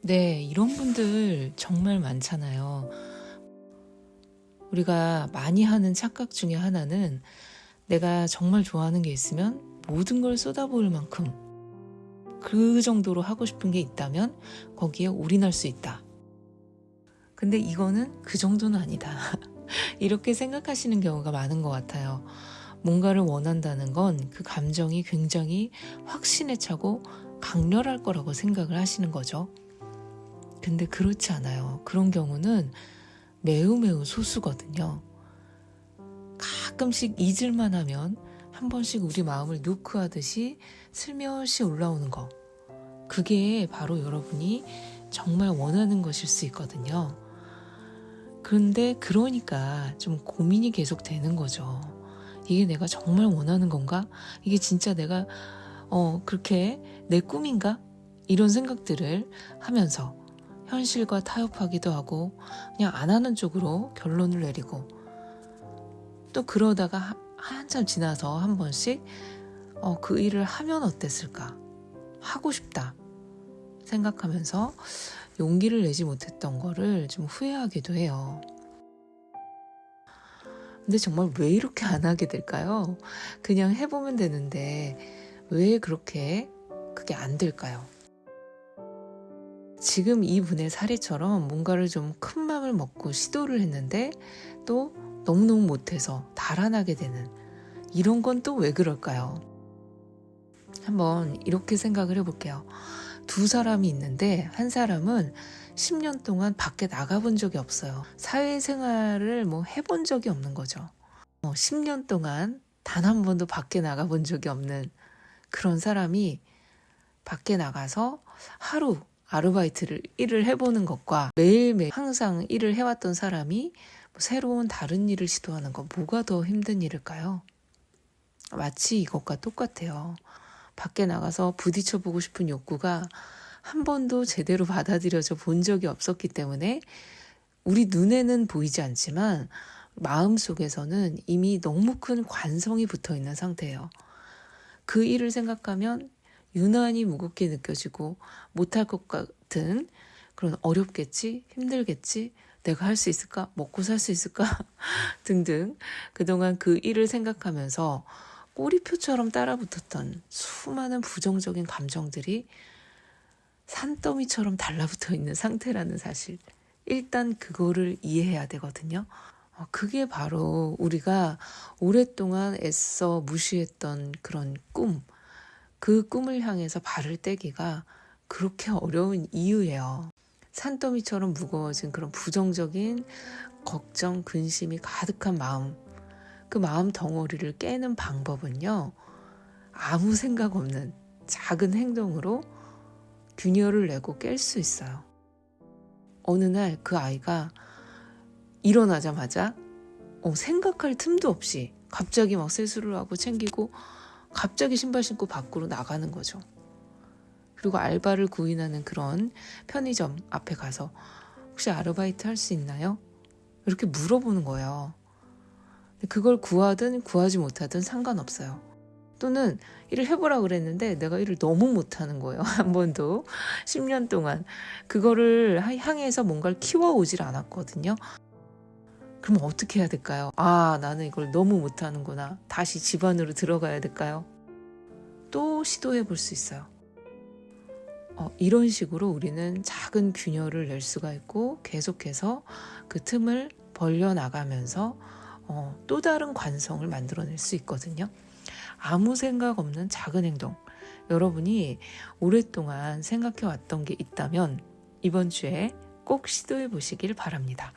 네, 이런 분들 정말 많잖아요. 우리가 많이 하는 착각 중에 하나는 내가 정말 좋아하는 게 있으면 모든 걸 쏟아부을 만큼 그 정도로 하고 싶은 게 있다면 거기에 올인할 수 있다. 근데 이거는 그 정도는 아니다. 이렇게 생각하시는 경우가 많은 것 같아요. 뭔가를 원한다는 건 그 감정이 굉장히 확신에 차고 강렬할 거라고 생각을 하시는 거죠. 근데 그렇지 않아요. 그런 경우는 매우 소수거든요. 가끔씩 잊을만 하면 한 번씩 우리 마음을 노크하듯이 슬며시 올라오는 거. 그게 바로 여러분이 정말 원하는 것일 수 있거든요. 그런데 그러니까 좀 고민이 계속 되는 거죠. 이게 내가 정말 원하는 건가? 이게 진짜 내가 그렇게 내 꿈인가? 이런 생각들을 하면서 현실과 타협하기도 하고 그냥 안 하는 쪽으로 결론을 내리고 또 그러다가 한참 지나서 한 번씩 그 일을 하면 어땠을까? 하고 싶다 생각하면서 용기를 내지 못했던 거를 좀 후회하기도 해요. 근데 정말 왜 이렇게 안 하게 될까요? 그냥 해보면 되는데 왜 그렇게 그게 안 될까요? 지금 이분의 사례처럼 뭔가를 좀 큰 맘을 먹고 시도를 했는데 또 너무너무 못해서 달아나게 되는 이런 건 또 왜 그럴까요? 한번 이렇게 생각을 해볼게요. 두 사람이 있는데 한 사람은 10년 동안 밖에 나가본 적이 없어요. 사회생활을 해본 적이 없는 거죠. 10년 동안 단 한 번도 밖에 나가본 적이 없는 그런 사람이 밖에 나가서 하루 일을 해보는 것과 매일매일 항상 일을 해왔던 사람이 새로운 다른 일을 시도하는 것, 뭐가 더 힘든 일일까요? 마치 이것과 똑같아요. 밖에 나가서 부딪혀보고 싶은 욕구가 한 번도 제대로 받아들여져 본 적이 없었기 때문에 우리 눈에는 보이지 않지만 마음속에서는 이미 너무 큰 관성이 붙어있는 상태예요. 그 일을 생각하면 유난히 무겁게 느껴지고 못할 것 같은 그런 어렵겠지, 힘들겠지, 내가 할 수 있을까, 먹고 살 수 있을까 등등 그동안 그 일을 생각하면서 꼬리표처럼 따라붙었던 수많은 부정적인 감정들이 산더미처럼 달라붙어 있는 상태라는 사실. 일단 그거를 이해해야 되거든요. 그게 바로 우리가 오랫동안 애써 무시했던 그런 꿈, 그 꿈을 향해서 발을 떼기가 그렇게 어려운 이유예요. 산더미처럼 무거워진 그런 부정적인 걱정, 근심이 가득한 마음, 그 마음 덩어리를 깨는 방법은요, 아무 생각 없는 작은 행동으로 균열을 내고 깰 수 있어요. 어느 날 그 아이가 일어나자마자 생각할 틈도 없이 갑자기 막 세수를 하고 챙기고 갑자기 신발 신고 밖으로 나가는 거죠. 그리고 알바를 구인하는 그런 편의점 앞에 가서 혹시 아르바이트 할 수 있나요? 이렇게 물어보는 거예요. 그걸 구하든 구하지 못하든 상관없어요. 또는 일을 해보라 그랬는데 내가 일을 너무 못하는 거예요. 한 번도 10년 동안 그거를 향해서 뭔가를 키워오질 않았거든요. 그럼 어떻게 해야 될까요? 나는 이걸 너무 못하는구나. 다시 집 안으로 들어가야 될까요? 또 시도해 볼 수 있어요. 이런 식으로 우리는 작은 균열을 낼 수가 있고 계속해서 그 틈을 벌려나가면서 또 다른 관성을 만들어낼 수 있거든요. 아무 생각 없는 작은 행동. 여러분이 오랫동안 생각해 왔던 게 있다면 이번 주에 꼭 시도해 보시길 바랍니다.